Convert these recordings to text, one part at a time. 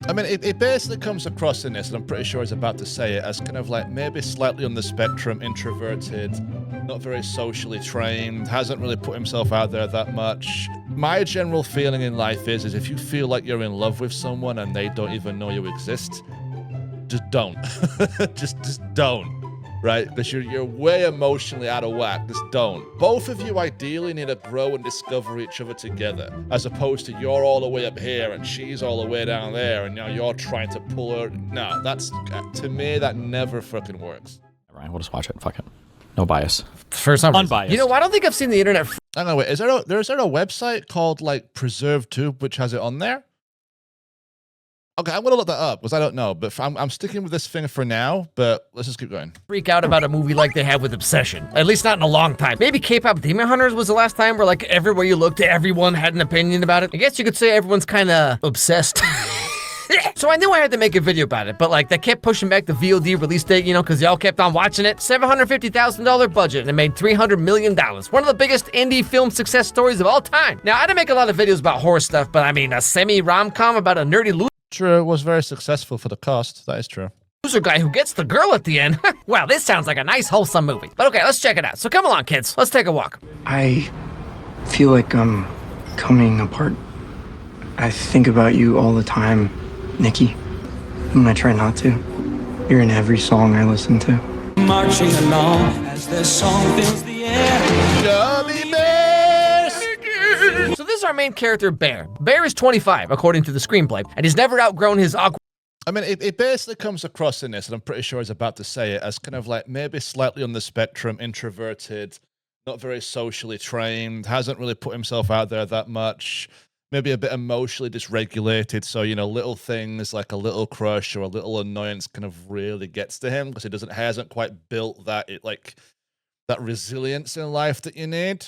I mean, it basically comes across in this, and I'm pretty sure he's about to say it, as kind of like maybe slightly on the spectrum, introverted, not very socially trained, hasn't really put himself out there that much. My general feeling in life is if you feel like you're in love with someone and they don't even know you exist, just don't. just don't. Right? Because you're way emotionally out of whack. Just don't. Both of you ideally need to grow and discover each other together, as opposed to you're all the way up here and she's all the way down there, and now you're trying to pull her. No, that's, to me, that never fucking works. Ryan, we'll just watch it. Fuck it. No bias. For some reason. Unbiased. You know, I don't think I've seen the internet. I don't know, wait, is there a website called like Preserve Tube which has it on there? Okay, I'm gonna look that up because I don't know, but I'm sticking with this thing for now. But let's just keep going. Freak out about a movie like they have with Obsession. At least not in a long time. Maybe K-pop Demon Hunters was the last time where like everywhere you looked, everyone had an opinion about it. I guess you could say everyone's kind of obsessed. So I knew I had to make a video about it, but like they kept pushing back the VOD release date, you know, because y'all kept on watching it. $750,000 budget and it made $300 million. One of the biggest indie film success stories of all time. Now I didn't make a lot of videos about horror stuff, but I mean a semi-rom-com about a nerdy loser. True, it was very successful for the cost. That is true. Loser guy who gets the girl at the end. Wow, this sounds like a nice, wholesome movie. But okay, let's check it out. So come along, kids. Let's take a walk. I feel like I'm coming apart. I think about you all the time, Nikki. When I try not to. You're in every song I listen to. Marching along as the song fills the air. Gummy bears! So this is our main character, Bear. Bear is 25, according to the screenplay, and he's never outgrown his awkward. I mean, it basically comes across in this, and I'm pretty sure he's about to say it, as kind of like maybe slightly on the spectrum, introverted, not very socially trained, hasn't really put himself out there that much, maybe a bit emotionally dysregulated, so, you know, little things like a little crush or a little annoyance kind of really gets to him, because he hasn't quite built that, that resilience in life that you need.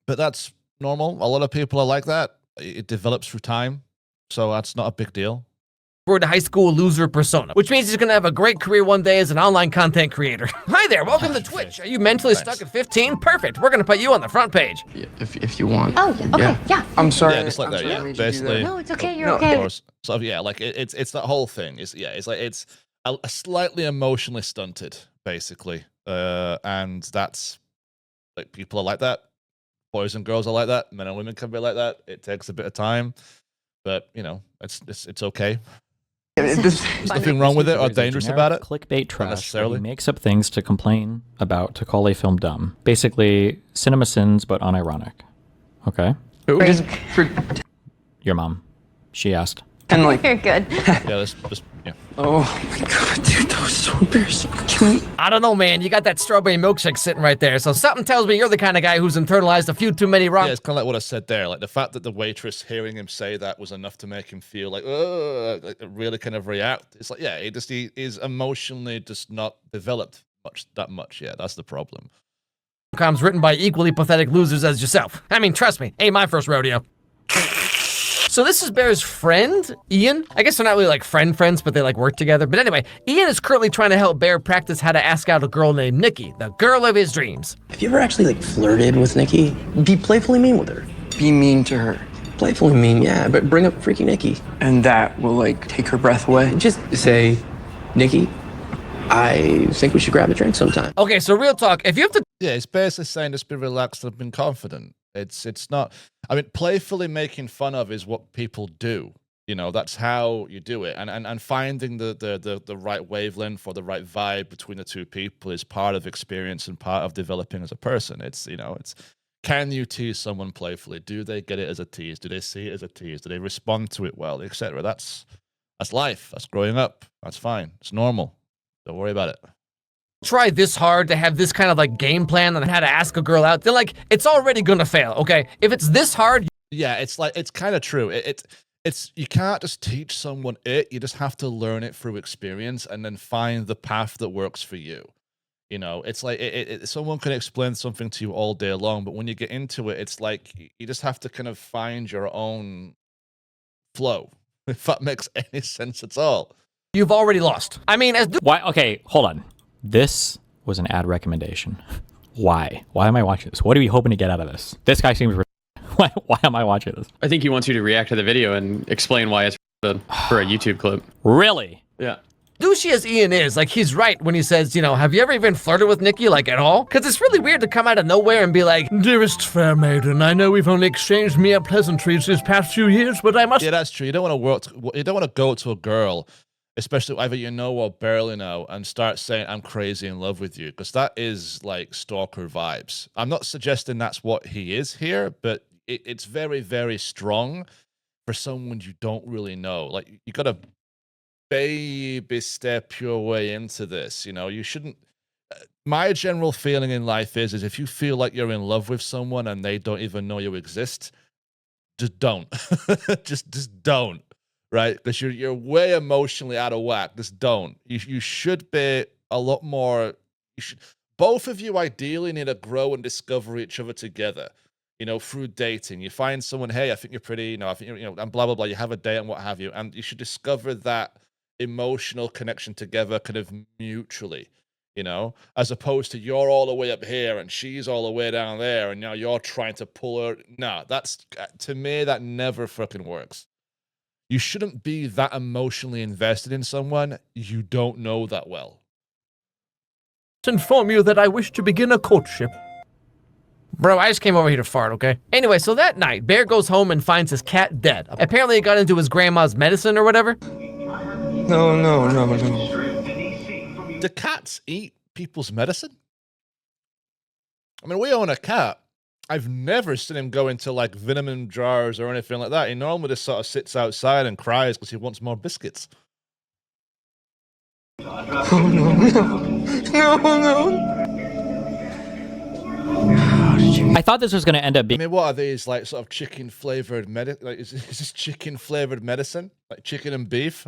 But that's normal. A lot of people are like that. It develops through time, so that's not a big deal. High school loser persona, which means he's gonna have a great career one day as an online content creator. Hi there, welcome to Twitch. Are you mentally stuck at 15? Perfect, we're gonna put you on the front page. If you want. Oh, okay, yeah. I'm sorry. Yeah, just like that, yeah. Basically. No, it's okay, you're okay. Of course. So yeah, like it's that whole thing. It's a slightly emotionally stunted, basically. And that's like people are like that. Boys and girls are like that. Men and women can be like that. It takes a bit of time, but you know, it's okay. There's nothing wrong with it or dangerous about it. Clickbait trash. He makes up things to complain about to call a film dumb. Basically, cinema sins, but unironic. Okay? Just for Your mom. She asked. and like. You're good. Yeah, yeah. Oh my god, dude, that was so embarrassing. I don't know, man. You got that strawberry milkshake sitting right there, so something tells me you're the kind of guy who's internalized a few too many wrong. Yeah, it's kind of like what I said there. Like the fact that the waitress hearing him say that was enough to make him feel like really kind of react. It's like, yeah, he is emotionally just not developed that much. Yeah, that's the problem. Coms written by equally pathetic losers as yourself. I mean, trust me, ain't my first rodeo. So this is Bear's friend, Ian. I guess they're not really like friends, but they like work together. But anyway, Ian is currently trying to help Bear practice how to ask out a girl named Nikki, the girl of his dreams. Have you ever actually like flirted with Nikki? Be playfully mean with her. Be mean to her. Playfully mean, yeah, but bring up freaking Nikki. And that will like take her breath away. Just say, Nikki, I think we should grab a drink sometime. Okay, so real talk, if you have to... Yeah, it's basically saying just be relaxed and be confident. It's not, I mean, playfully making fun of is what people do. You know, that's how you do it. And finding the right wavelength or the right vibe between the two people is part of experience and part of developing as a person. It's can you tease someone playfully? Do they get it as a tease? Do they see it as a tease? Do they respond to it well, etc.? That's life. That's growing up. That's fine. It's normal. Don't worry about it. Try this hard to have this kind of like game plan on how to ask a girl out, then like it's already gonna fail, okay? If it's this hard, yeah, it's like it's kind of true. It's you can't just teach someone it. You just have to learn it through experience and then find the path that works for you. You know, it's like someone can explain something to you all day long, but when you get into it, it's like you just have to kind of find your own flow, if that makes any sense at all. You've already lost. I mean, Why? Okay, hold on. This was an ad recommendation. Why? Why am I watching this? What are we hoping to get out of this? This guy seems... Why am I watching this? I think he wants you to react to the video and explain why it's for a YouTube clip. Really? Yeah. Douchey as Ian is, like, he's right when he says, you know, have you ever even flirted with Nikki, like, at all? Because it's really weird to come out of nowhere and be like, dearest fair maiden, I know we've only exchanged mere pleasantries these past few years, but I must... Yeah, that's true. You don't want to go to a girl, especially either you know or barely know, and start saying, I'm crazy in love with you, because that is, like, stalker vibes. I'm not suggesting that's what he is here, but it's very, very strong for someone you don't really know. Like, you got to baby step your way into this. You know, you shouldn't. My general feeling in life is if you feel like you're in love with someone and they don't even know you exist, just don't. just don't, right? Because you're way emotionally out of whack. Just don't. You should be a lot more. Both of you ideally need to grow and discover each other together. You know, through dating, you find someone. Hey, I think you're pretty. You know, I think you're, and blah blah blah. You have a date and what have you, and you should discover that emotional connection together, kind of mutually. You know, as opposed to you're all the way up here and she's all the way down there, and now you're trying to pull her. No, that's, to me, that never fucking works. You shouldn't be that emotionally invested in someone you don't know that well. Inform you that I wish to begin a courtship. Bro, I just came over here to fart, okay? Anyway, so that night, Bear goes home and finds his cat dead. Apparently it got into his grandma's medicine or whatever. No. Do cats eat people's medicine? I mean, we own a cat. I've never seen him go into, like, venom jars or anything like that. He normally just sort of sits outside and cries because he wants more biscuits. Oh, no. I thought this was going to end up I being mean, what are these, like, sort of chicken-flavored like, is this chicken-flavored medicine? Like chicken and beef?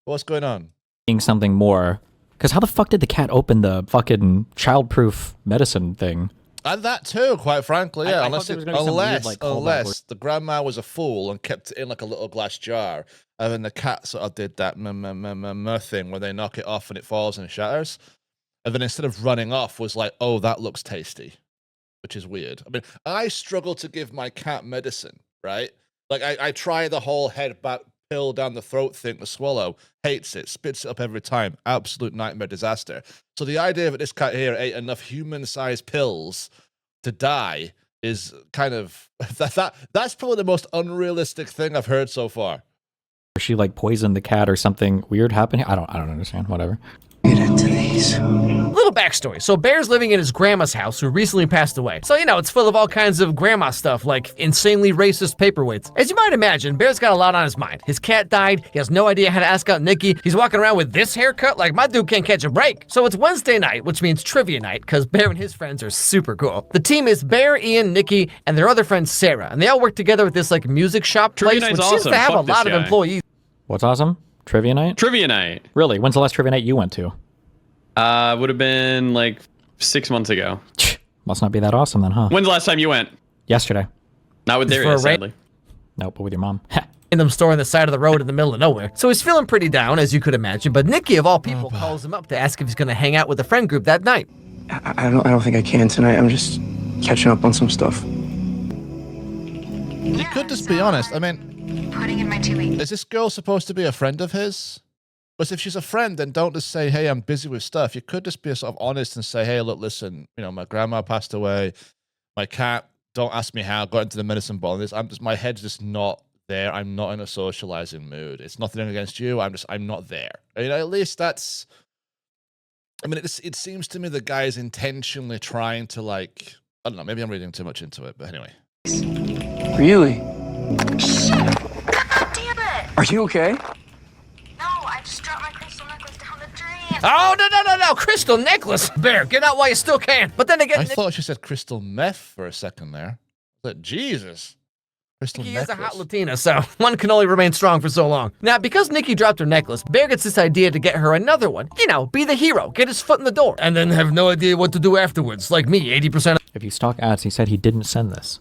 What's going on? something more. Because how the fuck did the cat open the fucking childproof medicine thing? And that too, quite frankly, yeah. I thought there was gonna be some weird, like, callback unless the grandma was a fool and kept it in like a little glass jar, and then the cat sort of did that thing where they knock it off and it falls and shatters, and then instead of running off was like, oh, that looks tasty, which is weird. I mean, I struggle to give my cat medicine, right? Like I try the whole head back pill down the throat thing to swallow, hates it, spits it up every time, absolute nightmare, disaster. So the idea that this cat here ate enough human-sized pills to die is kind of that's probably the most unrealistic thing I've heard so far. She like poisoned the cat or something weird happened. I don't understand. Whatever. Get into these. Little backstory. So Bear's living in his grandma's house, who recently passed away. So, you know, it's full of all kinds of grandma stuff, like insanely racist paperweights. As you might imagine, Bear's got a lot on his mind. His cat died. He has no idea how to ask out Nikki. He's walking around with this haircut. Like, my dude can't catch a break. So it's Wednesday night, which means trivia night, because Bear and his friends are super cool. The team is Bear, Ian, Nikki, and their other friend, Sarah. And they all work together at this, like, music shop Trivia place, night's which seems awesome. to have Fuck a this lot of guy. employees. What's awesome? Trivia night? Trivia night. Really? When's the last trivia night you went to? Would have been like 6 months ago. Must not be that awesome then, huh? When's the last time you went? Yesterday. Not with For a Darius, ra- sadly. Nope, but with your mom. Random store on the side of the road in the middle of nowhere. So he's feeling pretty down, as you could imagine, but Nikki, of all people, calls him up to ask if he's going to hang out with the friend group that night. I don't think I can tonight. I'm just catching up on some stuff. You could just be honest. I mean, Putting in my 2 weeks. is this girl supposed to be a friend of his? Because if she's a friend, then don't just say, hey, I'm busy with stuff. You could just be sort of honest and say, hey, look, listen, you know, my grandma passed away. My cat, don't ask me how, got into the medicine ball. My head's just not there. I'm not in a socializing mood. It's nothing against you. I'm not there. You know, at least that's, I mean, it seems to me the guy's intentionally trying to, like, I don't know, maybe I'm reading too much into it, but anyway. Really? Shit! God damn it! Are you okay? No, I just dropped my crystal necklace down the drain. Oh, no, crystal necklace. Bear, get out while you still can. But then again, I thought she said crystal meth for a second there. But Jesus. Crystal Nikki is a hot necklace. Latina, so one can only remain strong for so long. Now, because Nikki dropped her necklace, Bear gets this idea to get her another one. You know, be the hero, get his foot in the door, and then have no idea what to do afterwards, like me, 80% If you stalk ads, he said he didn't send this.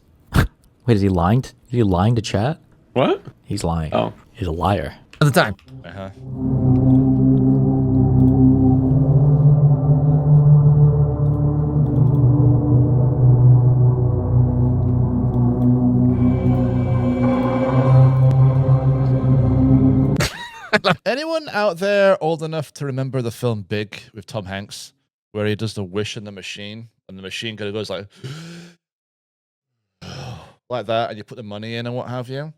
Wait, is he lying? Is he lying to chat? What? He's lying. Oh. He's a liar. of the time. Uh-huh. Anyone out there old enough to remember the film Big with Tom Hanks, where he does the wish in the machine, and the machine kind of goes like, like that, and you put the money in and what have you?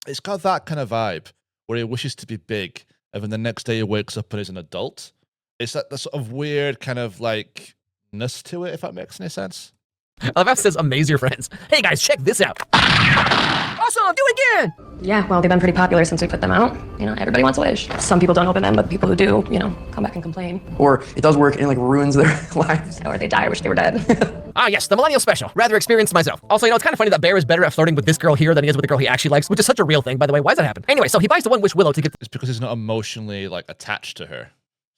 It's got that kind of vibe where he wishes to be big, and then the next day he wakes up and is an adult. It's that sort of weird kind of like ness to it, if that makes any sense. I love how it says amaze your friends. Hey guys, check this out. Awesome, do it again. Yeah, well, they've been pretty popular since we put them out. You know, everybody wants a wish. Some people don't open them, but the people who do, you know, come back and complain. Or it does work and it like ruins their lives. Or they die, I wish they were dead. Ah, yes, the millennial special. Rather experienced myself. Also, you know, it's kind of funny that Bear is better at flirting with this girl here than he is with the girl he actually likes, which is such a real thing, by the way. Why does that happen? Anyway, so he buys the one wish Willow to get. It's because he's not emotionally like attached to her,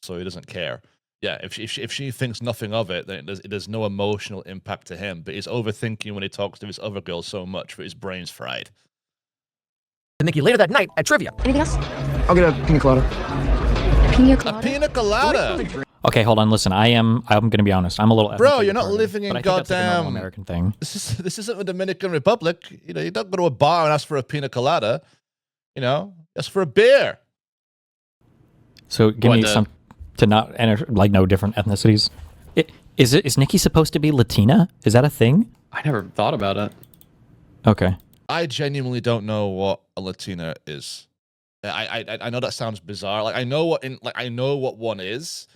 so he doesn't care. Yeah, if she thinks nothing of it, then there's no emotional impact to him. But he's overthinking when he talks to his other girls so much that his brain's fried. Nikki later that night at trivia. Anything else? I'll get a pina colada. Pina A colada? pina colada. Okay, hold on. Listen, I'm gonna be honest. I'm a little. Bro, ethnically you're not retarded, living in but I think that's like a normal goddamn American thing. This isn't the Dominican Republic. You know, you don't go to a bar and ask for a pina colada. You know, ask for a beer. So give me some to not enter like no different ethnicities. Is Nikki supposed to be Latina? Is that a thing? I never thought about it. Okay. I genuinely don't know what a Latina is. I know that sounds bizarre. Like I know what one is,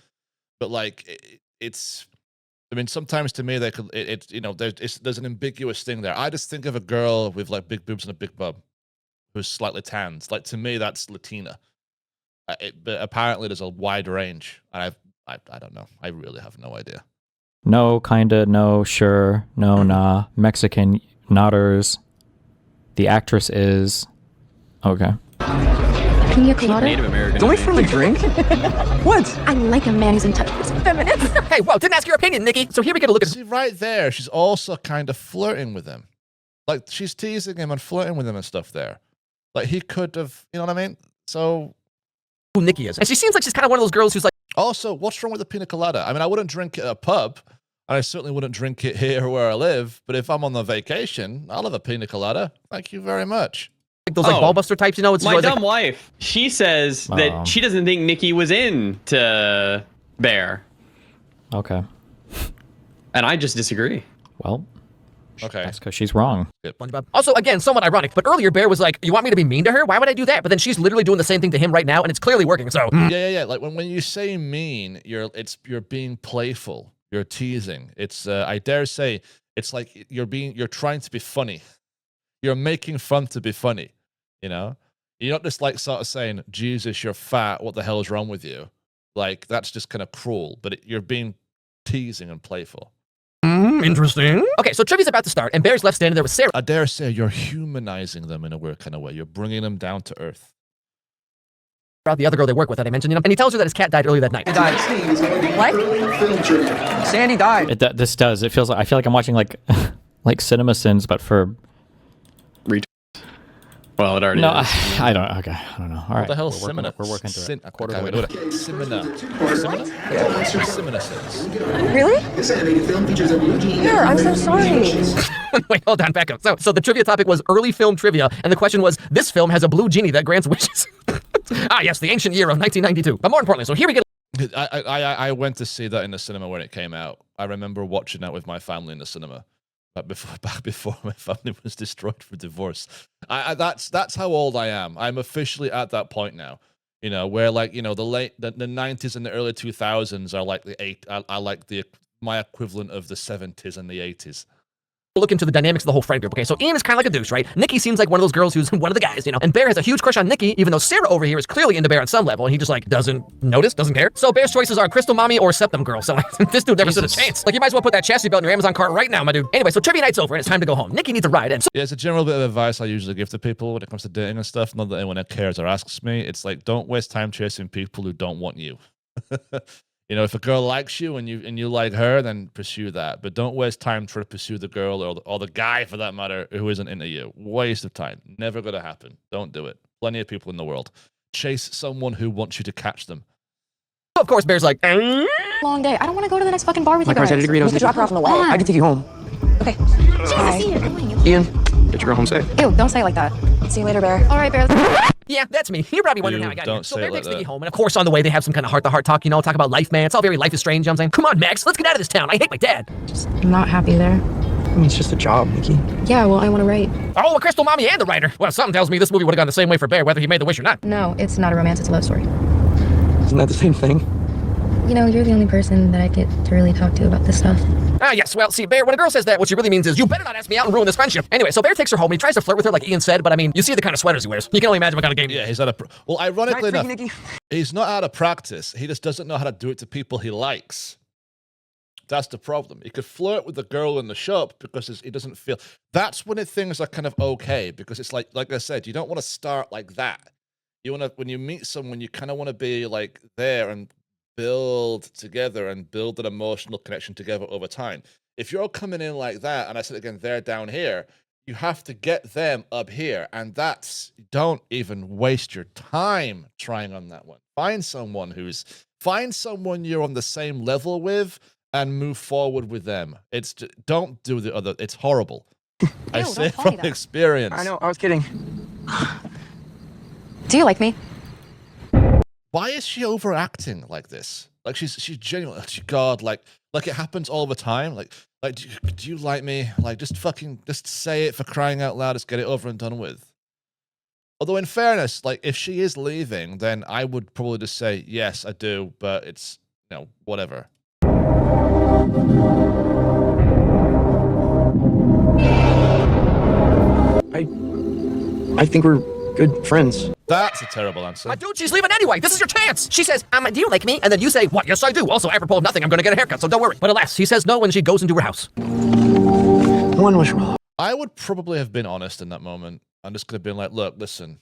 but like it's. I mean, sometimes to me they could. You know, there's an ambiguous thing there. I just think of a girl with like big boobs and a big bum, who's slightly tanned. Like to me, that's Latina. But apparently there's a wide range, and I don't know. I really have no idea. No, kinda, no, sure, no, nah. Mexican, nodders. The actress is okay. Pina colada? Native American. Don't wait for the drink. What? I like a man who's in touch with his feminine. Hey, whoa, didn't ask your opinion, Nikki. So here we get a look at. See, right there, she's also kind of flirting with him. Like she's teasing him and flirting with him and stuff there. Like he could have, you know what I mean? So Who Nikki is. And she seems like she's kind of one of those girls who's like. also, what's wrong with the pina colada? I mean, I wouldn't drink it at a pub, and I certainly wouldn't drink it here where I live. But if I'm on the vacation, I'll have a pina colada. Thank you very much. Those like ballbuster types, you know. It's My like, dumb wife. She says that she doesn't think Nikki was into Bear, Okay. and I just disagree. Well, Okay. that's because she's wrong. Also, again, somewhat ironic, but earlier Bear was like, you want me to be mean to her? Why would I do that? But then she's literally doing the same thing to him right now, and it's clearly working, so. Yeah. Like when you say mean, you're being playful. You're teasing. It's I dare say it's like you're trying to be funny. You're making fun to be funny. You know, you're not just like sort of saying, "Jesus, you're fat. What the hell is wrong with you?" Like that's just kind of cruel. But you're being teasing and playful. Interesting. Okay, so trivia's about to start, and Bear's left standing there with Sarah. I dare say you're humanizing them in a weird kind of way. You're bringing them down to earth. The other girl they work with that I mentioned, you know, and he tells her that his cat died earlier that night. He died. What? Sandy died. This does. It feels like I feel like I'm watching like like Cinema Sins, but for. Well, it already No, is. I don't. Okay, I don't know. All right. What the hell, We're working through it. A quarter of the way. Simina. Simina Sins. Really? Here, I'm so sorry. Wait, hold on, back up. So the trivia topic was early film trivia, and the question was, this film has a blue genie that grants wishes. Ah, yes, the ancient year of 1992. But more importantly, so here we get. I went to see that in the cinema when it came out. I remember watching that with my family in the cinema. Back before my family was destroyed for divorce. That's how old I am. I'm officially at that point now. You know, where like, you know, the 90s and the early 2000s are like my equivalent of the 70s and the 80s. Look into the dynamics of the whole friend group. Okay, so Ian is kind of like a douche, right? Nikki seems like one of those girls who's one of the guys, you know. And Bear has a huge crush on Nikki, even though Sarah over here is clearly into Bear on some level, and he just like doesn't notice, doesn't care. So Bear's choices are Crystal Mommy or Septum Girl. So this dude never stood a chance. Like you might as well put that chassis belt in your Amazon cart right now, my dude. Anyway, so trivia night's over and it's time to go home. Nikki needs a ride in. So Yeah, it's a general bit of advice I usually give to people when it comes to dating and stuff. Not that anyone cares or asks me. It's like, don't waste time chasing people who don't want you. You know, if a girl likes you and you like her, then pursue that. But don't waste time trying to pursue the girl or the guy, for that matter, who isn't into you. Waste of time. Never going to happen. Don't do it. Plenty of people in the world. Chase someone who wants you to catch them. of course Bear's like, Long day. I don't want to go to the next fucking bar with My you car's guys. at a degree. We could drop her off on the way. I can take you home. Okay. Ian, get your girl home safe. Ew, don't say it like that. See you later, Bear. All right, Bear. Yeah, that's me. You're probably wondering Ew, how I got don't here. So say Bear it like takes Nikki that. home, and of course on the way they have some kind of heart-to-heart talk, you know, talk about life, man. It's all very Life is Strange, you know what I'm saying? Come on, Max, let's get out of this town. I hate my dad. I'm not happy there. I mean, it's just a job, Nikki. Yeah, well, I want to write. Oh, a Crystal Mommy and the writer. Well, something tells me this movie would have gone the same way for Bear, whether he made the wish or not. No, it's not a romance, it's a love story. Isn't that the same thing? You know, you're the only person that I get to really talk to about this stuff. Ah, yes, well, see, Bear, when a girl says that, what she really means is, you better not ask me out and ruin this friendship. Anyway, so Bear takes her home, and he tries to flirt with her like Ian said, but I mean, you see the kind of sweaters he wears. You can only imagine what kind of game Yeah, he's out of... Well, ironically Right, enough, Nikki? he's not out of practice. He just doesn't know how to do it to people he likes. That's the problem. He could flirt with the girl in the shop because he doesn't feel... That's when things are kind of okay, because it's like I said, you don't want to start like that. You want to... When you meet someone, you kind of want to be like there and build together and build an emotional connection together over time. If you're coming in like that, and I said again, they're down here, you have to get them up here, and that's... Don't even waste your time trying on that one. Find someone you're on the same level with and move forward with them. It's just, don't do the other. It's horrible. I say it from experience. I know, I was kidding. Do you like me? Why is she overacting like this? Like she's genuine. God, like it happens all the time. Like do you like me? Like just say it, for crying out loud. Just get it over and done with. Although in fairness, like if she is leaving, then I would probably just say yes, I do, but it's whatever. I think we're good friends. That's a terrible answer. Dude, she's leaving anyway. This is your chance. She says, do you like me? And then you say, what? Yes, I do. Also, apropos of nothing, I'm going to get a haircut, so don't worry. But alas, he says no when she goes into her house. One wish well. I would probably have been honest in that moment. I'm just going to be like, look, listen,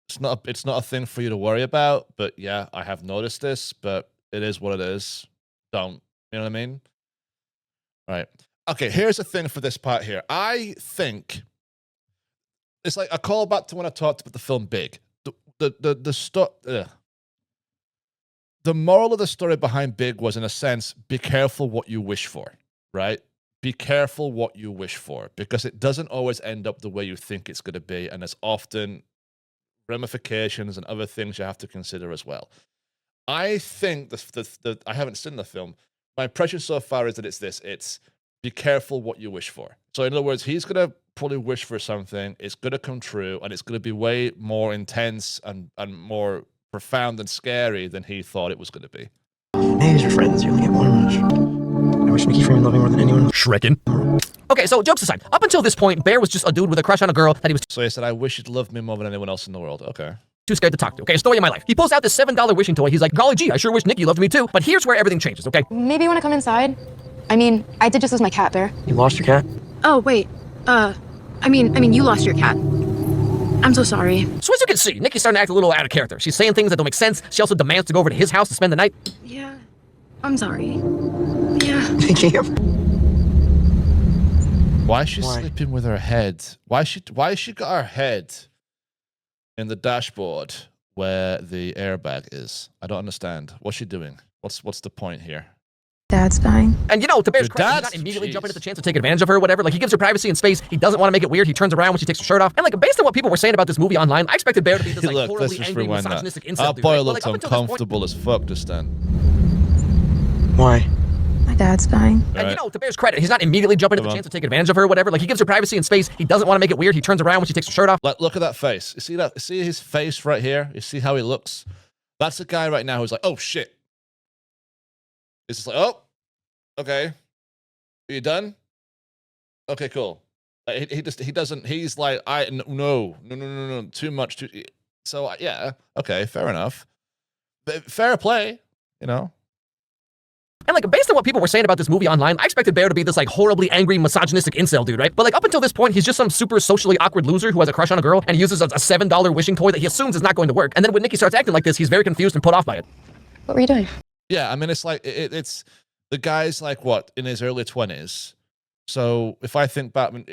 it's not a thing for you to worry about, but yeah, I have noticed this, but it is what it is. Don't. You know what I mean? Right. Okay, here's the thing for this part here. I think it's like a callback to when I talked about the film Big. The moral of the story behind Big was, in a sense, be careful what you wish for, right? Be careful what you wish for, because it doesn't always end up the way you think it's going to be, and there's often ramifications and other things you have to consider as well. I think I haven't seen the film. My impression so far is that it's be careful what you wish for. So in other words, he's going to probably wish for something, it's going to come true, and it's going to be way more intense and more profound and scary than he thought it was going to be. Maybe you're friends, you only get one wish. I wish Nikki Freeman loved me more than anyone. Shrekin. Okay, so jokes aside, up until this point, Bear was just a dude with a crush on a girl that he was So he said, I wish you'd love me more than anyone else in the world. Okay. too scared to talk to. Okay, story of my life. He pulls out this $7 wishing toy. He's like, golly gee, I sure wish Nikki loved me too. But here's where everything changes, okay? Maybe you want to come inside? I mean, I did just lose my cat, Bear. You lost your cat? Oh, wait. I mean, you lost your cat. I'm so sorry. So as you can see, Nikki's starting to act a little out of character. She's saying things that don't make sense. She also demands to go over to his house to spend the night. Yeah, I'm sorry. Yeah. Nikki, Why is she sleeping with her head? Why has she got her head in the dashboard where the airbag is? I don't understand. What's she doing? What's the point here? Dad's dying. And you know, to Bear's Your credit, he's dad's- not immediately jeez. jumping at the chance to take advantage of her or whatever. Like, he gives her privacy and space. He doesn't want to make it weird. He turns around when she takes her shirt off. And like, based on what people were saying about this movie online, I expected Bear to be this like Look, let's horribly just angry, rewind that. misogynistic incel Our dude. boy right? But, looks like, up until this point- uncomfortable as fuck just then. why? My dad's dying. And you Right. know, to Bear's credit, he's not immediately jumping at the Come on. chance to take advantage of her or whatever. Like, he gives her privacy and space. He doesn't want to make it weird. He turns around when she takes her shirt off. Like, look at that face. You see that? See his face right here? You see how he looks? That's the guy right now who's like, oh shit. It's just like, oh, okay. Are you done? Okay, cool. He doesn't. He's like, no, too much. So yeah, okay, fair enough. But fair play, you know. And like, based on what people were saying about this movie online, I expected Bear to be this like horribly angry, misogynistic incel dude, right? But like, up until this point, he's just some super socially awkward loser who has a crush on a girl and he uses a $7 wishing toy that he assumes is not going to work. And then when Nikki starts acting like this, he's very confused and put off by it. What were you doing? Yeah, I mean, it's like it's the guy's like what, in his early 20s. So if I think back, I mean,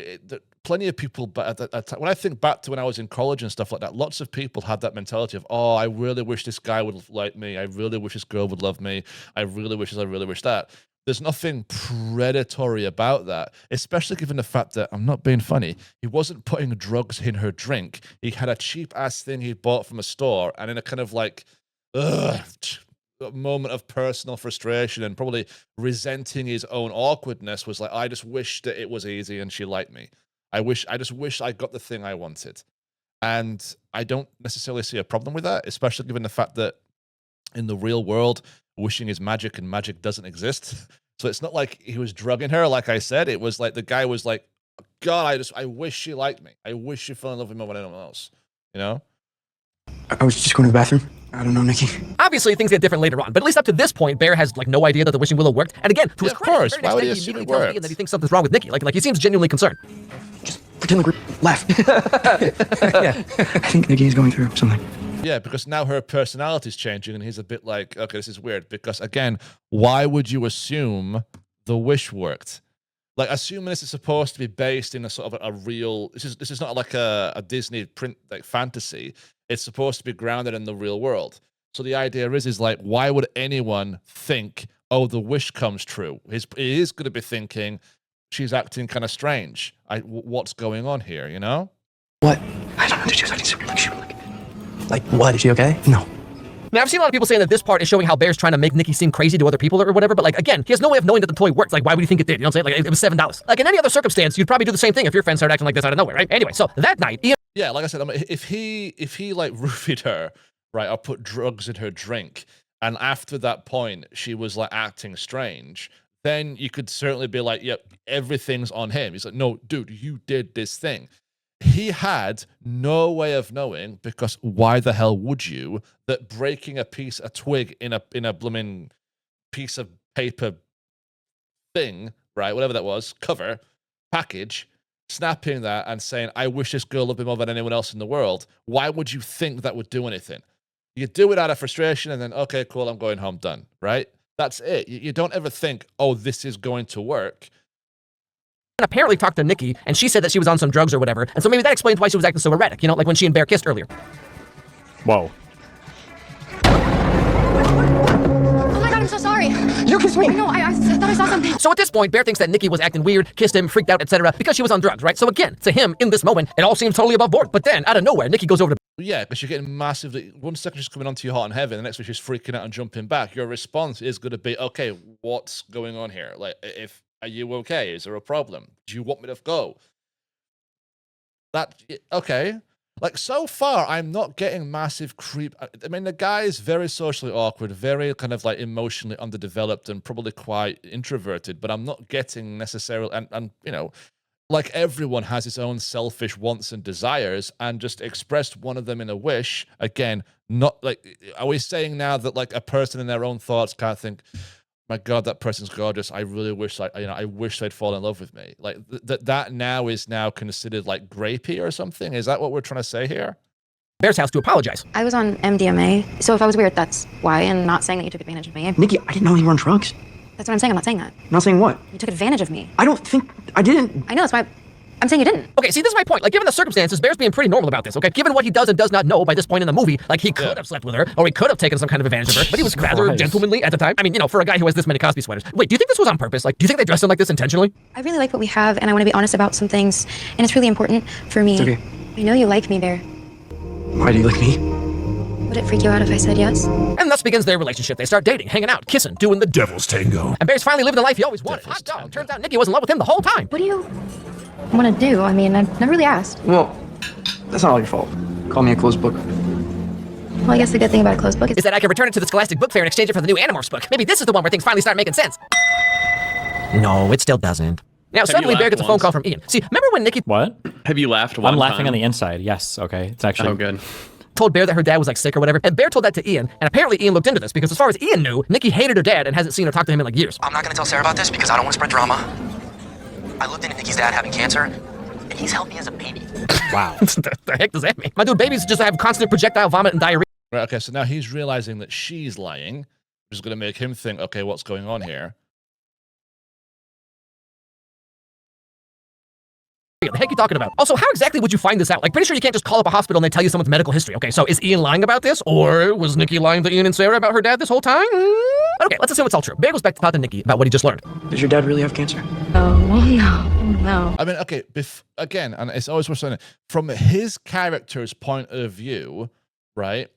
plenty of people, but when I think back to when I was in college and stuff like that, lots of people had that mentality of, oh, I really wish this guy would like me. I really wish this girl would love me. I really wish this, I really wish that. There's nothing predatory about that, especially given the fact that, I'm not being funny, he wasn't putting drugs in her drink. He had a cheap-ass thing he bought from a store, and in a kind of like, a moment of personal frustration and probably resenting his own awkwardness, was like, I just wish that it was easy and she liked me. I just wish I got the thing I wanted. And I don't necessarily see a problem with that, especially given the fact that in the real world, wishing is magic and magic doesn't exist. So it's not like he was drugging her, like I said. It was like the guy was like, God, I wish she liked me. I wish she fell in love with me more than anyone else. You know? I was just going to the bathroom. I don't know, Nikki. Obviously, things get different later on, but at least up to this point, Bear has like no idea that the wishing willow worked. And again, to his credit, course. the very Why would he next day, assume it immediately tells worked? Ian that he thinks something's wrong with Nikki. Like he seems genuinely concerned. Just pretend like we're laugh. Yeah. I think Nikki's going through something. Yeah, because now her personality's changing, and he's a bit like, okay, this is weird. Because again, why would you assume the wish worked? Like, assuming this is supposed to be based in a sort of a real. This is not like a Disney print like fantasy. It's supposed to be grounded in the real world. So the idea is like, why would anyone think, oh, the wish comes true? He is going to be thinking, she's acting kind of strange. What's going on here? You know? What? I don't know. She was acting super like she was like what? Is she okay? No. Now, I've seen a lot of people saying that this part is showing how Bear's trying to make Nikki seem crazy to other people or whatever, but like, again, he has no way of knowing that the toy works. Like, why would he think it did? You know what I'm saying? Like, it was $7. Like, in any other circumstance, you'd probably do the same thing if your friends started acting like this out of nowhere, right? Anyway, so that night, Ian... Yeah, like I said, I mean, if he like roofied her, right, or put drugs in her drink, and after that point, she was like acting strange, then you could certainly be like, yep, everything's on him. He's like, no, dude, you did this thing. He had no way of knowing, because why the hell would you, that breaking a twig in a blooming piece of paper thing, right, whatever that was, cover, package, snapping that and saying, I wish this girl loved me more than anyone else in the world, why would you think that would do anything? You do it out of frustration and then, okay, cool, I'm going home, done, right? That's it. You don't ever think, oh, this is going to work. apparently talked to Nikki, and she said that she was on some drugs or whatever, and so maybe that explains why she was acting so erratic, you know, like when she and Bear kissed earlier. Whoa. Oh my god, I'm so sorry. You kissed me. No, I thought I saw something. So at this point, Bear thinks that Nikki was acting weird, kissed him, freaked out, etc., because she was on drugs, right? So again, to him, in this moment, it all seems totally above board. But then, out of nowhere, Nikki goes over to... Yeah, because you're getting massively... One second she's coming onto you hot and heavy, the next one she's freaking out and jumping back. Your response is going to be, okay, what's going on here? Like, are you okay? Is there a problem? Do you want me to go? Okay. Like, so far, I'm not getting massive creep. I mean, the guy is very socially awkward, very kind of like emotionally underdeveloped and probably quite introverted, but I'm not getting necessarily, and you know, like everyone has his own selfish wants and desires, and just expressed one of them in a wish. Again, not like, are we saying now that like a person in their own thoughts can't think, my God, that person's gorgeous. I really wish, I wish they'd fall in love with me. Like that now is now considered like grapey or something. Is that what we're trying to say here? Bear's house to apologize. I was on MDMA, so if I was weird, that's why, and not saying that you took advantage of me. Nikki, I didn't know you were on drugs. That's what I'm saying. I'm not saying that. I'm not saying what? You took advantage of me. I don't think I didn't. I know, that's why I'm saying you didn't. Okay, see, this is my point. Like, given the circumstances, Bear's being pretty normal about this, okay? Given what he does and does not know by this point in the movie, like, he could have slept with her, or he could have taken some kind of advantage of her, but he was rather gentlemanly at the time. I mean, you know, for a guy who has this many Cosby sweaters. Wait, do you think this was on purpose? Like, do you think they dressed him like this intentionally? I really like what we have, and I want to be honest about some things, and it's really important for me. It's okay. I know you like me, Bear. Why do you like me? Would it freak you out if I said yes? And thus begins their relationship. They start dating, hanging out, kissing, doing the devil's tango. And Bear's finally living the life he always wanted. Hot dog. Turns out Nikki was in love with him the whole time. What do you want to do? I mean, I've never really asked. Well, that's not all your fault. Call me a closed book. Well, I guess the good thing about a closed book Is that I can return it to the Scholastic Book Fair and exchange it for the new Animorphs book. Maybe this is the one where things finally start making sense. No, it still doesn't. Now, suddenly Bear gets a phone call from Ian. See, remember when Nikki... What? Have you laughed one I'm laughing time? on the inside. Yes. Okay. It's actually... Oh, good. told Bear that her dad was like sick or whatever, and Bear told that to Ian, and apparently Ian looked into this, because as far as Ian knew, Nikki hated her dad and hasn't seen or talked to him in like years. I'm not gonna tell Sarah about this because I don't want to spread drama. I looked into Nikki's dad having cancer, and he's healthy as a baby. Wow. The heck does that mean? My dude, babies just have constant projectile vomit and diarrhea. Right, okay, so now he's realizing that she's lying, which is going to make him think, okay, what's going on here? What the heck are you talking about? Also, how exactly would you find this out? Like, pretty sure you can't just call up a hospital and they tell you someone's medical history. Okay, so is Ian lying about this? Or was Nikki lying to Ian and Sarah about her dad this whole time? But Okay, let's assume it's all true. Bear goes back to talk to Nikki about what he just learned. Does your dad really have cancer? Oh, no. I mean, okay, again, and it's always worth saying, from his character's point of view, right?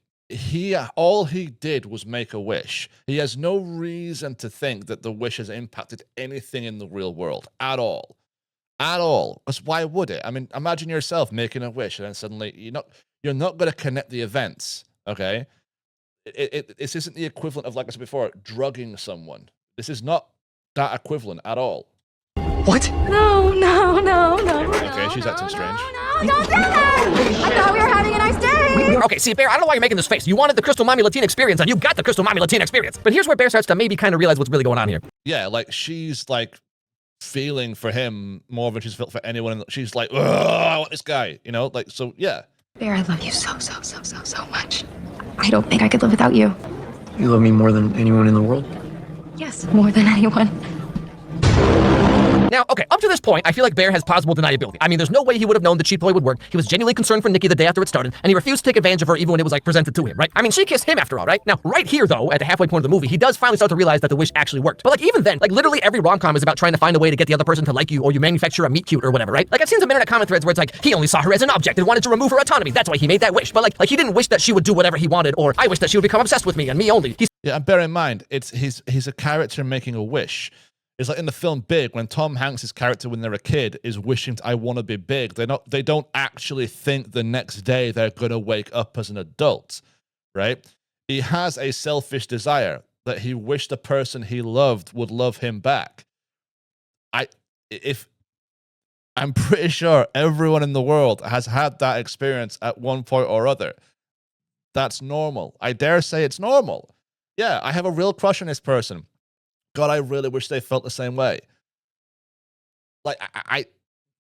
All he did was make a wish. He has no reason to think that the wish has impacted anything in the real world at all. At all. Because why would it? I mean, imagine yourself making a wish and then suddenly you're not going to connect the events, okay? This isn't the equivalent of, like I said before, drugging someone. This is not that equivalent at all. What? No. Okay, she's acting strange. Don't do that! I thought we were having a nice day! Okay, see, Bear, I don't know why you're making this face. You wanted the Crystal Mommy Latina experience, and you got the Crystal Mommy Latina experience. But here's where Bear starts to maybe kind of realize what's really going on here. Yeah, like, she's, like, feeling for him more than she's felt for anyone. She's like, I want this guy, you know? Like, so, yeah. Bear, I love you so much. I don't think I could live without you. You love me more than anyone in the world? Yes, more than anyone. Now, okay, up to this point, I feel like Bear has plausible deniability. I mean, there's no way he would have known that cheap toy would work. He was genuinely concerned for Nikki the day after it started, and he refused to take advantage of her even when it was, like, presented to him, right? I mean, she kissed him after all, right? Now, right here, though, at the halfway point of the movie, he does finally start to realize that the wish actually worked. But, like, even then, like, literally every rom-com is about trying to find a way to get the other person to like you, or you manufacture a meet cute or whatever, right? Like, I've seen some internet comment threads where it's like, he only saw her as an object and wanted to remove her autonomy. That's why he made that wish. But, like he didn't wish that she would do whatever he wanted, or I wish that she would become obsessed with me and me only. Yeah, and bear in mind, he's a character making a wish. It's like in the film Big, when Tom Hanks' character, when they're a kid, is wishing I want to be big. They don't actually think the next day they're gonna wake up as an adult, right? He has a selfish desire that he wished the person he loved would love him back. I'm pretty sure everyone in the world has had that experience at one point or other. That's normal. I dare say it's normal. Yeah, I have a real crush on this person. God, I really wish they felt the same way. Like,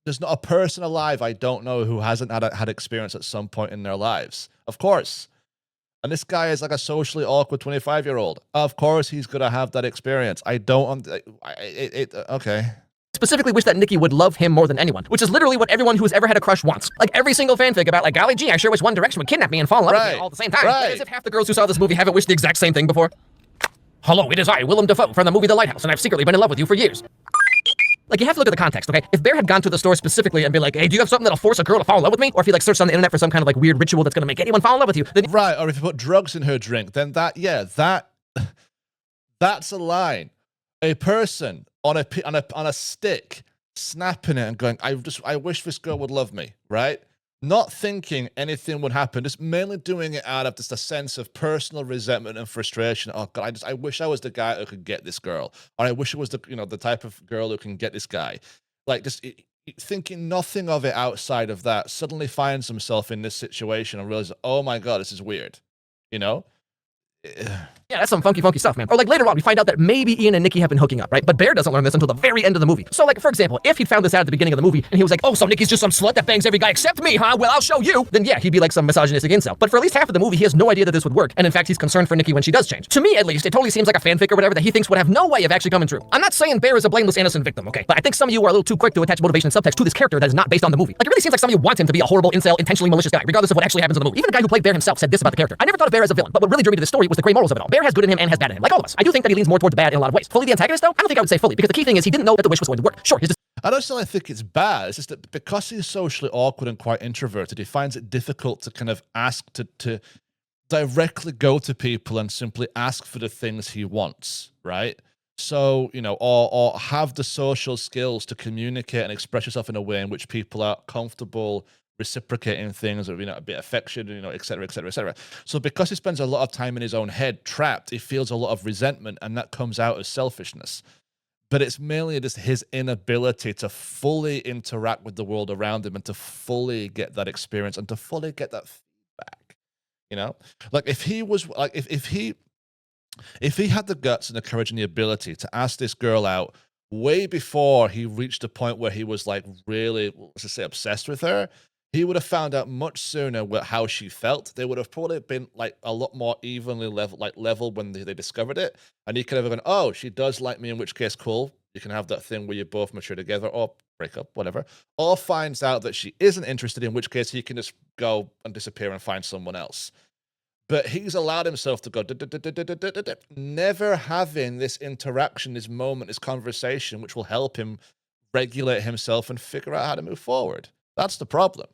there's not a person alive I don't know who hasn't had experience at some point in their lives. Of course. And this guy is like a socially awkward 25-year-old. Of course he's going to have that experience. Okay. Specifically wish that Nikki would love him more than anyone, which is literally what everyone who's ever had a crush wants. Like every single fanfic about, like, golly gee, I sure wish One Direction would kidnap me and fall in love with me all at the same time. Right. Like, as if half the girls who saw this movie haven't wished the exact same thing before. Hello, it is I, Willem Dafoe, from the movie The Lighthouse, and I've secretly been in love with you for years. Like, you have to look at the context, okay? If Bear had gone to the store specifically and been like, hey, do you have something that'll force a girl to fall in love with me? Or if he, like, searched on the internet for some kind of, like, weird ritual that's gonna make anyone fall in love with you, then... Right, or if you put drugs in her drink, then that's a line. A person on a stick snapping it and going, I wish this girl would love me, right? Not thinking anything would happen, just mainly doing it out of just a sense of personal resentment and frustration. Oh God, I wish I was the guy who could get this girl, or I wish it was the type of girl who can get this guy. Like, just thinking nothing of it outside of that, suddenly finds himself in this situation and realizes, oh my God, this is weird. You know? Yeah, that's some funky stuff, man. Or like later on, we find out that maybe Ian and Nikki have been hooking up, right? But Bear doesn't learn this until the very end of the movie. So like, for example, if he'd found this out at the beginning of the movie and he was like, oh, so Nikki's just some slut that bangs every guy except me, huh? Well, I'll show you. Then yeah, he'd be like some misogynistic incel. But for at least half of the movie, he has no idea that this would work. And in fact, he's concerned for Nikki when she does change. To me, at least, it totally seems like a fanfic or whatever that he thinks would have no way of actually coming true. I'm not saying Bear is a blameless innocent victim, okay? But I think some of you are a little too quick to attach motivation and subtext to this character that is not based on the movie. Like, it really seems like some of you want him to be a horrible incel, intentionally malicious guy, regardless of what actually happens in the movie. Even the guy who played Bear himself said this about the character. I never thought of Bear as a villain, but what really drew me to this story was the gray morals of it all. Bear has good in him and has bad in him, like all of us. I do think that he leans more toward the bad in a lot of ways. Fully the antagonist, though? I don't think I would say fully, because the key thing is he didn't know that the wish was going to work. Sure, I don't necessarily think it's bad. It's just that because he's socially awkward and quite introverted, he finds it difficult to kind of ask to directly go to people and simply ask for the things he wants, right? So, or have the social skills to communicate and express yourself in a way in which people are comfortable reciprocating things, or a bit affection, et cetera, et cetera, et cetera. So because he spends a lot of time in his own head trapped, he feels a lot of resentment, and that comes out as selfishness. But it's mainly just his inability to fully interact with the world around him and to fully get that experience and to fully get that feedback. Like if he was like if he had the guts and the courage and the ability to ask this girl out way before he reached a point where he was like really, let's just say, obsessed with her, he would have found out much sooner how she felt. They would have probably been like a lot more evenly level when they discovered it. And he could have gone, oh, she does like me, in which case, cool. You can have that thing where you both mature together, or break up, whatever. Or finds out that she isn't interested, in which case he can just go and disappear and find someone else. But he's allowed himself to go, never having this interaction, this moment, this conversation, which will help him regulate himself and figure out how to move forward. That's the problem.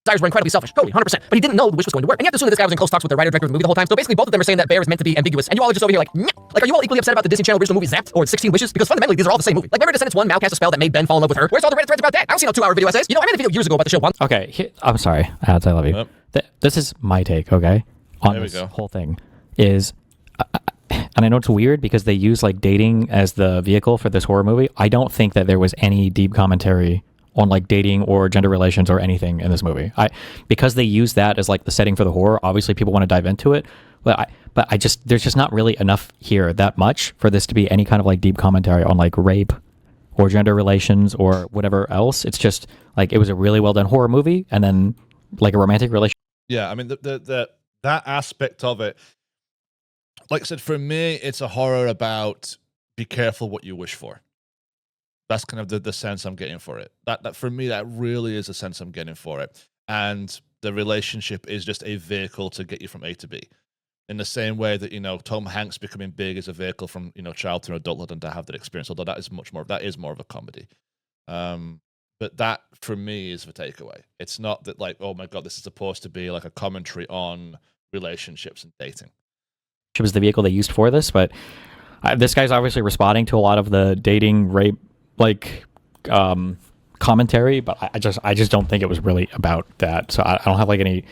Desires were incredibly selfish, totally, 100%. But he didn't know the wish was going to work. And you have to assume that this guy was in close talks with the writer director of the movie the whole time. So basically, both of them are saying that Bear is meant to be ambiguous. And you all are just over here like, meh. Like, are you all equally upset about the Disney Channel original movie Zapped or 16 Wishes? Because fundamentally, these are all the same movie. Like, remember Descendants 1, Mal cast a spell that made Ben fall in love with her? Where's all the Reddit threads about that? I don't see no 2-hour video essays. You know, I made a video years ago about the show once. Okay, I'm sorry. I love you. This is my take, okay? On this whole thing is, and I know it's weird because they use like dating as the vehicle for this horror movie. I don't think that there was any deep commentary on like dating or gender relations or anything in this movie. Because they use that as like the setting for the horror. Obviously, people want to dive into it, but there's just not really enough here that much for this to be any kind of like deep commentary on like rape or gender relations or whatever else. It's just like it was a really well done horror movie, and then like a romantic relationship. Yeah, I mean that aspect of it. Like I said, for me, it's a horror about be careful what you wish for. That's kind of the sense I'm getting for it. That for me, that really is a sense I'm getting for it. And the relationship is just a vehicle to get you from A to B. In the same way that, Tom Hanks becoming big is a vehicle from, child to adulthood and to have that experience, although that is more of a comedy. But that, for me, is the takeaway. It's not that like, oh my God, this is supposed to be like a commentary on relationships and dating. It was the vehicle they used for this, but this guy's obviously responding to a lot of the dating, rape, commentary, but I just don't think it was really about that. So I don't have like any,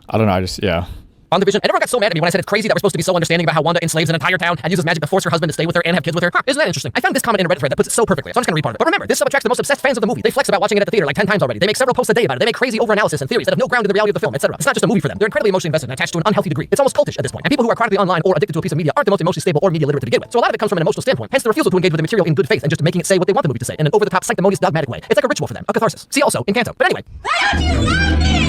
I don't know, yeah. WandaVision, and everyone got so mad at me when I said it's crazy that we're supposed to be so understanding about how Wanda enslaves an entire town and uses magic to force her husband to stay with her and have kids with her. Isn't that interesting? I found this comment in a Reddit thread that puts it so perfectly. So I'm just gonna read part of it. But remember, this stuff attracts the most obsessed fans of the movie. They flex about watching it at the theater like 10 times already. They make several posts a day about it. They make crazy overanalysis and theories that have no ground in the reality of the film, etc. It's not just a movie for them. They're incredibly emotionally invested and attached to an unhealthy degree. It's almost cultish at this point. And people who are chronically online or addicted to a piece of media aren't the most emotionally stable or media literate to begin with. So a lot of it comes from an emotional standpoint. Hence the refusal to engage with the material in good faith and just making it say what they want the movie to say in an over-the-top, sanctimonious, dogmatic way. It's like a ritual for them, a catharsis. See also Encanto. But anyway. Why don't you love me?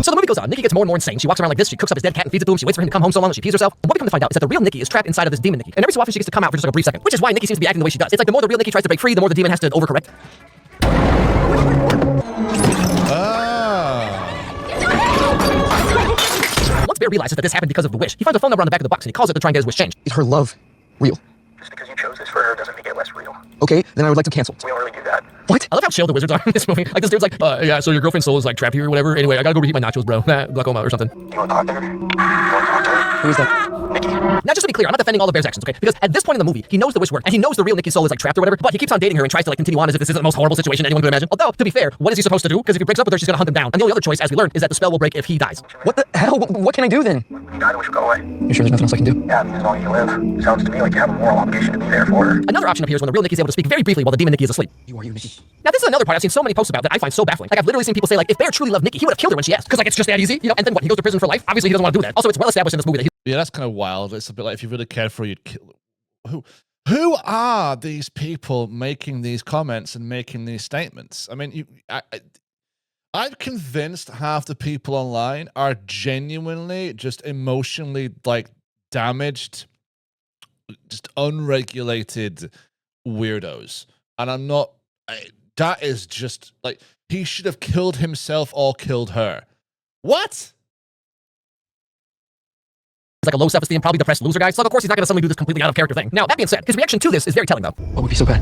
So the movie goes on. Nikki gets more and more insane. She walks around like this. She cooks up his dead cat and feeds it to him. She waits for him to come home so long that she pees herself. And what we come to find out is that the real Nikki is trapped inside of this demon Nikki. And every so often she gets to come out for just like a brief second. Which is why Nikki seems to be acting the way she does. It's like the more the real Nikki tries to break free, the more the demon has to overcorrect. Once Bear realizes that this happened because of the wish, he finds a phone number on the back of the box and he calls it to try and get his wish changed. Is her love real? Just because you chose this for her doesn't make it less real. Okay, then I would like to cancel. We don't really do that. What? I love how chill the wizards are in this movie. Like, this dude's like, yeah, so your girlfriend's soul is like trapped here or whatever. Anyway, I gotta go reheat my nachos, bro. Glaucoma or something. You want to talk to her? You want to talk to her? Who is that? Nikki. Now, just to be clear, I'm not defending all of Bear's actions, okay? Because at this point in the movie, he knows the wish worked, and he knows the real Nikki's soul is like trapped or whatever, but he keeps on dating her and tries to like continue on as if this isn't the most horrible situation anyone could imagine. Although, to be fair, what is he supposed to do? Because if he breaks up with her, she's gonna hunt him down. And the only other choice, as we learned, is that the spell will break if he dies. What the hell? What can I do then? When you die, the wish will go away. You sure there's nothing else I can do? Yeah, as long as you live. Sounds to me like you have a moral obligation to be there for her. Another option appears when the real Nikki is able to speak very briefly while the demon Nikki is asleep. You are you, Nikki? Now, this is another part I've seen so many posts about that I find so baffling. Like, I've literally seen people say, like, if Bear truly loved Nikki, he would have killed her when she asked. Because, like, it's just that easy, and then what? He goes to prison for life? Obviously, he doesn't want to do that. Also, it's well established in this movie that Yeah, that's kind of wild. It's a bit like if you really cared for her, you'd kill. Who are these people making these comments and making these statements? I mean, I'm convinced half the people online are genuinely just emotionally like damaged, just unregulated weirdos. And I'm not. That is just like he should have killed himself or killed her. What? like a low self-esteem, probably depressed loser guy. So of course he's not going to suddenly do this completely out of character thing. Now, that being said, his reaction to this is very telling though. What would be so bad?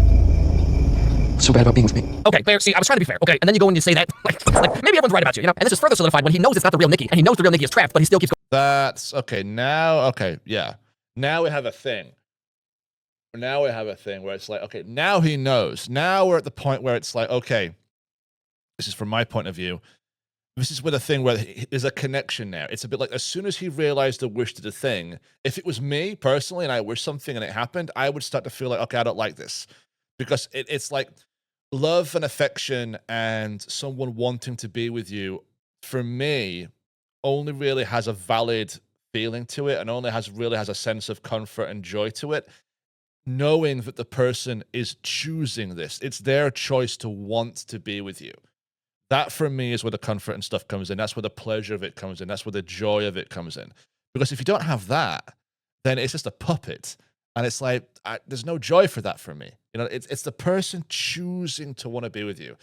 What's so bad about being with me? Okay, fair. See, I was trying to be fair. Okay, and then you go and you say that, like maybe everyone's right about you, you know? And this is further solidified when he knows it's not the real Nikki, and he knows the real Nikki is trapped, but he still keeps going. That's okay. Now we have a thing. Now we have a thing where it's like, okay, now he knows. Now we're at the point where it's like, okay, this is from my point of view. This is where the thing where there's a connection now. It's a bit like as soon as he realized the wish to the thing, if it was me personally and I wished something and it happened, I would start to feel like, okay, I don't like this. Because it's like love and affection and someone wanting to be with you, for me, only really has a valid feeling to it and only really has a sense of comfort and joy to it. Knowing that the person is choosing this. It's their choice to want to be with you. That, for me, is where the comfort and stuff comes in. That's where the pleasure of it comes in. That's where the joy of it comes in. Because if you don't have that, then it's just a puppet. And it's like, there's no joy for that for me. You know, it's the person choosing to want to be with you.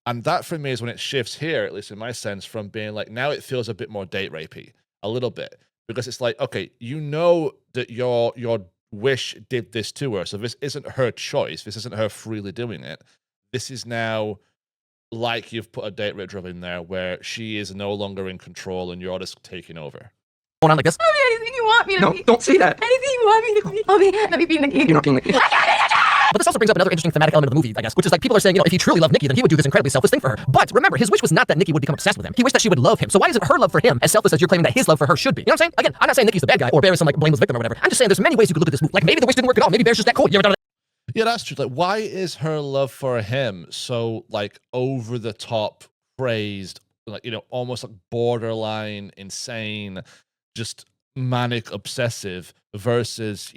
And that for me is when it shifts here, at least in my sense, from being like, now it feels a bit more date rapey, a little bit. Because it's like, okay, you know that your wish did this to her. So this isn't her choice. This isn't her freely doing it. This is now like you've put a date rape drop in there where she is no longer in control and you're just taking over. Going on like this. Tell me anything you want me to be. No, don't say that. Anything you want me to be. Let me be Nikki. You're not being like... But this also brings up another interesting thematic element of the movie, I guess, which is like people are saying, if he truly loved Nikki, then he would do this incredibly selfless thing for her. But remember, his wish was not that Nikki would become obsessed with him. He wished that she would love him. So why isn't her love for him as selfless as you're claiming that his love for her should be? You know what I'm saying? Again, I'm not saying Nikki's the bad guy or Bear is some like blameless victim or whatever. I'm just saying there's many ways you could look at this movie. Like maybe the wish didn't work at all. Maybe Bear's just that cool. You ever done that? Yeah, that's true. Like, why is her love for him so like over the top, praised, like, almost like borderline insane, just manic obsessive versus,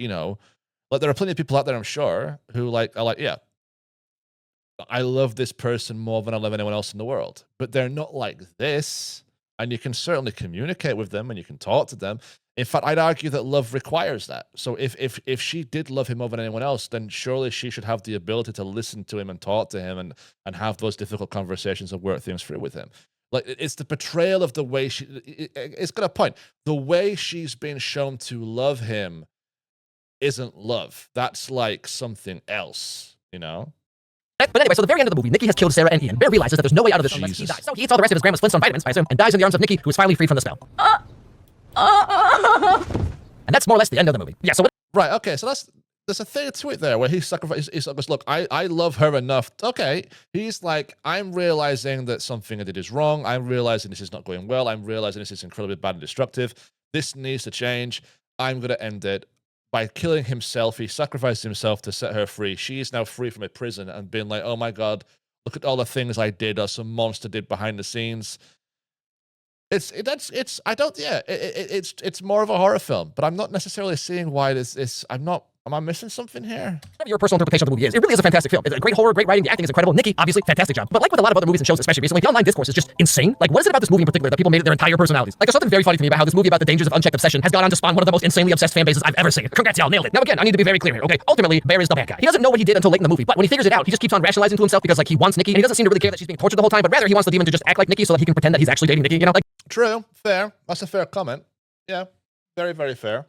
like there are plenty of people out there, I'm sure, who are like, yeah, I love this person more than I love anyone else in the world. But they're not like this. And you can certainly communicate with them and you can talk to them. In fact, I'd argue that love requires that. So if she did love him more than anyone else, then surely she should have the ability to listen to him and talk to him and have those difficult conversations and work things through with him. Like, it's the portrayal of the way it's got a point. The way she's been shown to love him isn't love. That's like something else, But anyway, so the very end of the movie, Nikki has killed Sarah and Ian. Bear realizes that there's no way out of this unless he dies. So he eats all the rest of his grandma's Flintstone vitamins, I assume, and dies in the arms of Nikki, who is finally freed from the spell. And that's more or less the end of the movie. Yeah, so right, okay, so there's a thing to it there where he sacrifices. He goes, look, I love her enough. Okay, he's like, I'm realizing that something I did is wrong. I'm realizing this is not going well. I'm realizing this is incredibly bad and destructive. This needs to change. I'm going to end it. By killing himself, he sacrificed himself to set her free. She is now free from a prison and being like, oh my God, look at all the things I did or some monster did behind the scenes. It's more of a horror film, but I'm not necessarily seeing why am I missing something here? whatever your personal interpretation of the movie is, it really is a fantastic film. It's a great horror, great writing, the acting is incredible. Nikki, obviously, fantastic job. But like with a lot of other movies and shows, especially recently, the online discourse is just insane. Like, what is it about this movie in particular that people made it their entire personalities? Like, there's something very funny to me about how this movie about the dangers of unchecked obsession has gone on to spawn one of the most insanely obsessed fan bases I've ever seen. Congrats, y'all, nailed it. Now again, I need to be very clear here, okay? Ultimately, Bear is the bad guy. He doesn't know what he did until late in the movie, but when he figures it out, he just keeps on rationalizing to himself because like he wants Nikki, and he doesn't seem to really care that she's being tortured the whole time, but rather he wants the demon to just act like Nikki so that he can pretend that he's actually dating Nikki, like. True, fair. That's a fair comment. Yeah, very, very fair.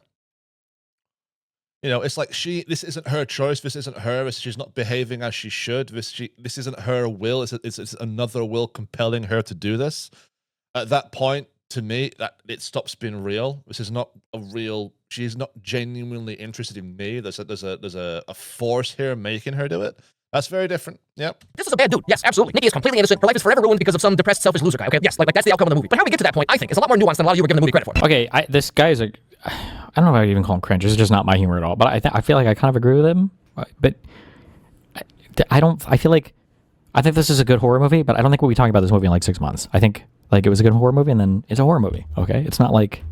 It's like this isn't her choice. This isn't her. She's not behaving as she should. This isn't her will. It's another will compelling her to do this. At that point, to me, that it stops being real. This is not a real. She's not genuinely interested in me. There's a force here making her do it. That's very different. Yep. This is a bad dude. Yes, absolutely. Nikki is completely innocent. Her life is forever ruined because of some depressed, selfish loser guy. Okay, yes, like that's the outcome of the movie. But how we get to that point, I think, is a lot more nuanced than a lot of you were giving the movie credit for. Okay, this guy is I don't know if I would even call him cringe. This is just not my humor at all. But I feel like I kind of agree with him. But I think this is a good horror movie, but I don't think we'll be talking about this movie in like 6 months. I think like it was a good horror movie and then it's a horror movie. Okay. It's not like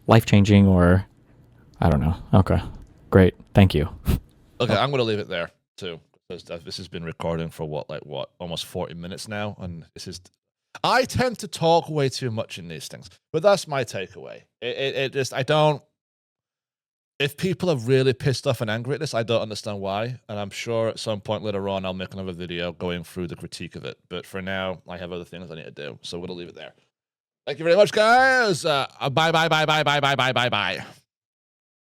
life-changing or I don't know. Okay. Great. Thank you. Okay. I'm going to leave it there too. Because this has been recording for almost 40 minutes now. And I tend to talk way too much in these things, but that's my takeaway. If people are really pissed off and angry at this, I don't understand why. And I'm sure at some point later on, I'll make another video going through the critique of it. But for now, I have other things I need to do. So we're going to leave it there. Thank you very much, guys. Bye.